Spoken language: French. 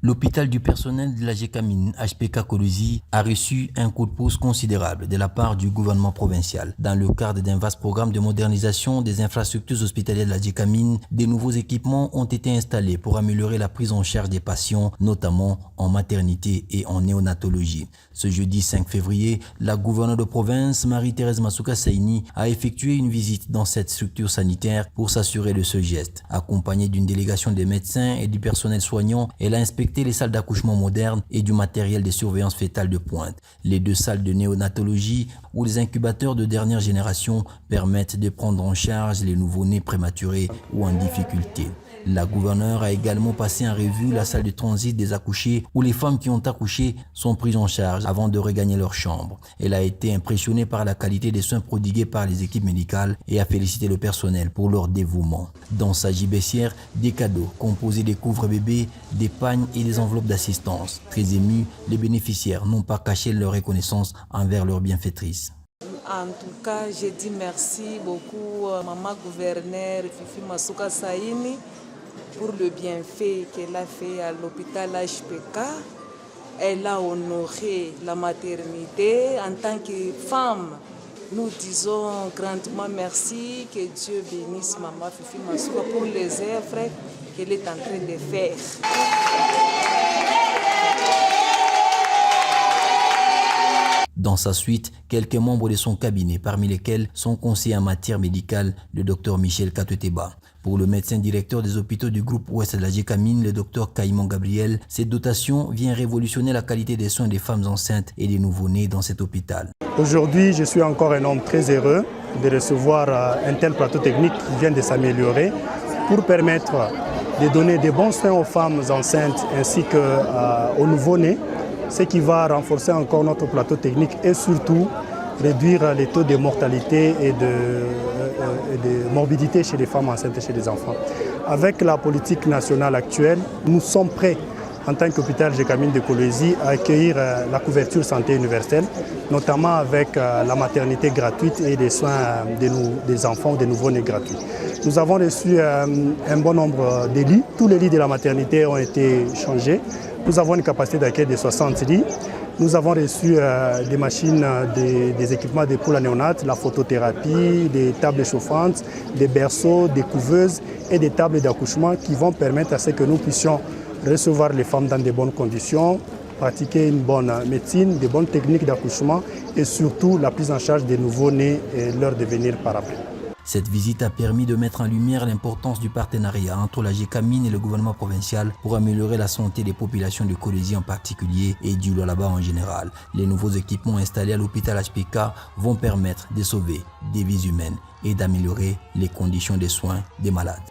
L'hôpital du personnel de la GECAMIN HPK Kolwezi a reçu un coup de pouce considérable de la part du gouvernement provincial. Dans le cadre d'un vaste programme de modernisation des infrastructures hospitalières de la GECAMIN, de nouveaux équipements ont été installés pour améliorer la prise en charge des patients, notamment en maternité et en néonatologie. Ce jeudi 5 février, la gouverneure de province, Marie-Thérèse Masuka Saini, a effectué une visite dans cette structure sanitaire pour s'assurer de ce geste. Accompagnée d'une délégation des médecins et du personnel soignant, elle a inspecté les salles d'accouchement modernes et du matériel de surveillance fétale de pointe. Les deux salles de néonatologie où les incubateurs de dernière génération permettent de prendre en charge les nouveau-nés prématurés ou en difficulté. La gouverneure a également passé en revue la salle de transit des accouchés où les femmes qui ont accouché sont prises en charge avant de regagner leur chambre. Elle a été impressionnée par la qualité des soins prodigués par les équipes médicales et a félicité le personnel pour leur dévouement. Dans sa gibecière, des cadeaux composés des couvre-bébés, des pagnes et des enveloppes d'assistance. Très émus, les bénéficiaires n'ont pas caché leur reconnaissance envers leur bienfaitrice. En tout cas, je dis merci beaucoup à maman gouverneure Fifi Masuka Saini pour le bienfait qu'elle a fait à l'hôpital HPK. Elle a honoré la maternité en tant que femme. Nous disons grandement merci, que Dieu bénisse maman Fifi Masuka pour les œuvres qu'elle est en train de faire. Dans sa suite, quelques membres de son cabinet, parmi lesquels son conseiller en matière médicale, le Dr Michel Katweteba. Pour le médecin directeur des hôpitaux du groupe Ouest de la GECAMIN, le Dr Caïmon Gabriel, cette dotation vient révolutionner la qualité des soins des femmes enceintes et des nouveau-nés dans cet hôpital. Aujourd'hui, je suis encore un homme très heureux de recevoir un tel plateau technique qui vient de s'améliorer pour permettre de donner des bons soins aux femmes enceintes ainsi qu'aux nouveau-nés, ce qui va renforcer encore notre plateau technique et surtout réduire les taux de mortalité et de morbidité chez les femmes enceintes et chez les enfants. Avec la politique nationale actuelle, nous sommes prêts en tant qu'hôpital GECAMIN de Kolwezi à accueillir la couverture santé universelle, notamment avec la maternité gratuite et des soins des enfants ou des nouveau-nés gratuits. Nous avons reçu un bon nombre de lits. Tous les lits de la maternité ont été changés. Nous avons une capacité d'accueil de 60 lits. Nous avons reçu des machines, des équipements de poules à néonates, la photothérapie, des tables chauffantes, des berceaux, des couveuses et des tables d'accouchement qui vont permettre à ce que nous puissions recevoir les femmes dans de bonnes conditions, pratiquer une bonne médecine, de bonnes techniques d'accouchement et surtout la prise en charge des nouveau-nés et leur devenir par après. Cette visite a permis de mettre en lumière l'importance du partenariat entre la GECAMIN et le gouvernement provincial pour améliorer la santé des populations de Kolwezi en particulier et du Lualaba en général. Les nouveaux équipements installés à l'hôpital HPK vont permettre de sauver des vies humaines et d'améliorer les conditions de soins des malades.